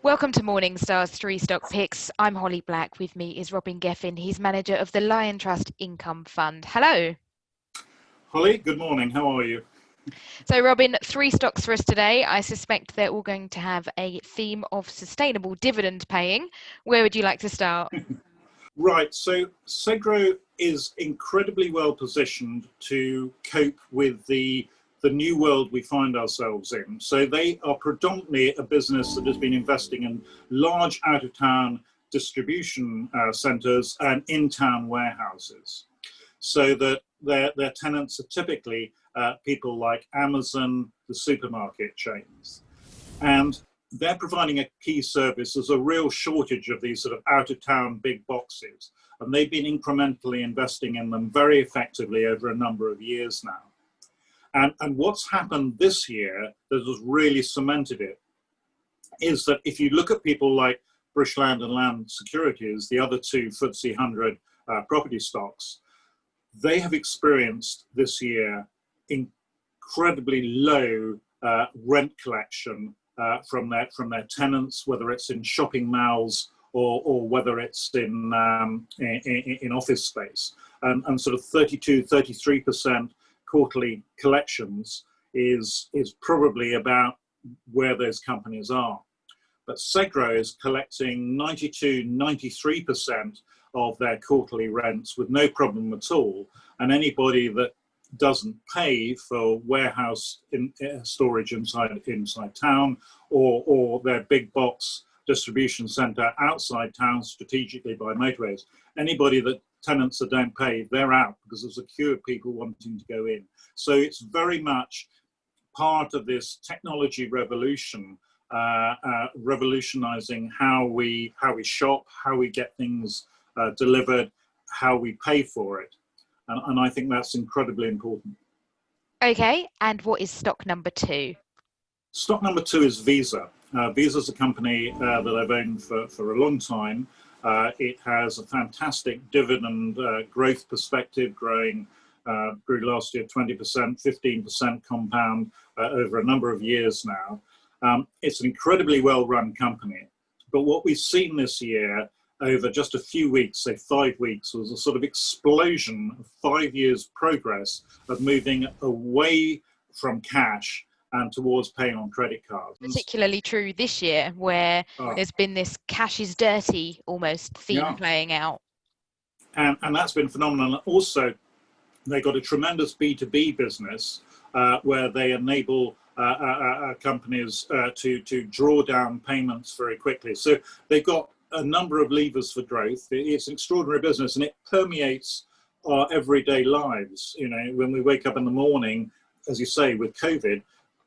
Welcome to Morningstar's 3 Stock Picks. I'm Holly Black. With me is Robin Geffen. He's manager of the Liontrust Income Fund. Hello. Holly, good morning. How are you? So Robin, 3 stocks for us today. I suspect they're all going to have a theme of sustainable dividend paying. Where would you like to start? Right, so SEGRO is incredibly well positioned to cope with the new world we find ourselves in. So they are predominantly a business that has been investing in large out-of-town distribution centres and in-town warehouses. So that their tenants are typically people like Amazon, the supermarket chains. And they're providing a key service. There's a real shortage of these sort of out-of-town big boxes. And they've been incrementally investing in them very effectively over a number of years now. And what's happened this year that has really cemented it is that if you look at people like British Land and Land Securities, the other two FTSE 100 property stocks, they have experienced this year incredibly low rent collection from their tenants, whether it's in shopping malls or whether it's in office space, and sort of 33% quarterly collections is probably about where those companies are. But SEGRO is collecting 93% of their quarterly rents with no problem at all. And anybody that doesn't pay for warehouse storage inside town or their big box distribution centre outside town strategically by motorways, anybody that tenants that don't pay, they're out because there's a queue of people wanting to go in. So it's very much part of this technology revolution, revolutionising how we shop, how we get things delivered, how we pay for it. And I think that's incredibly important. Okay, and what is stock number 2? Stock number 2 is Visa. Visa's a company that I've owned for a long time. It has a fantastic dividend growth perspective, grew last year 20%, 15% compound over a number of years now. It's an incredibly well-run company. But what we've seen this year over just a few weeks, say 5 weeks, was a sort of explosion of 5 years progress of moving away from cash and towards paying on credit cards. Particularly true this year, where there's been this cash is dirty almost theme playing out. And that's been phenomenal. Also, they got a tremendous B2B business where they enable companies to draw down payments very quickly. So they've got a number of levers for growth. It's an extraordinary business, and it permeates our everyday lives. You know, when we wake up in the morning, as you say, with COVID,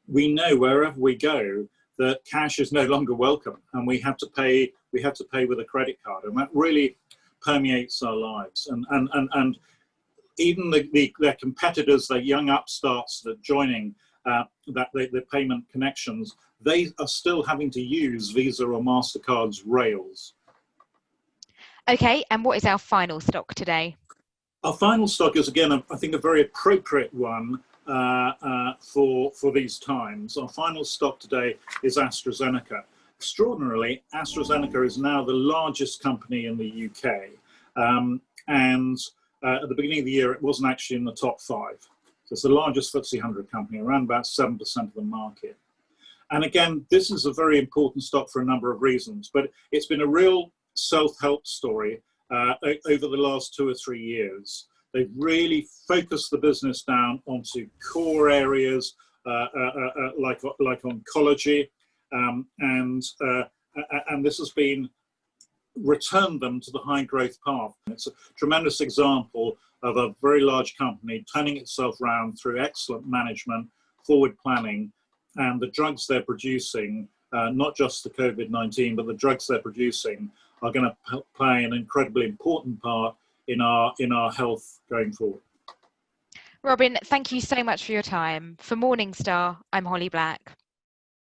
we know wherever we go that cash is no longer welcome, and we have to pay with a credit card, and that really permeates our lives. And even their competitors, their young upstarts that are joining the payment connections, they are still having to use Visa or MasterCard's rails. Okay, and what is our final stock today? Our final stock is, again, I think, a very appropriate one for these times. Our final stock today is AstraZeneca. Extraordinarily, AstraZeneca is now the largest company in the UK. And at the beginning of the year, it wasn't actually in the top 5. So it's the largest FTSE 100 company, around about 7% of the market. And again, this is a very important stock for a number of reasons, but it's been a real self-help story over the last 2 or 3 years. They've really focused the business down onto core areas like oncology, and this has been returned them to the high growth path. It's a tremendous example of a very large company turning itself around through excellent management, forward planning, and the drugs they're producing, not just the COVID-19, but the drugs they're producing are going to play an incredibly important part in our health going forward. Robin, thank you so much for your time. For Morningstar, I'm Holly Black.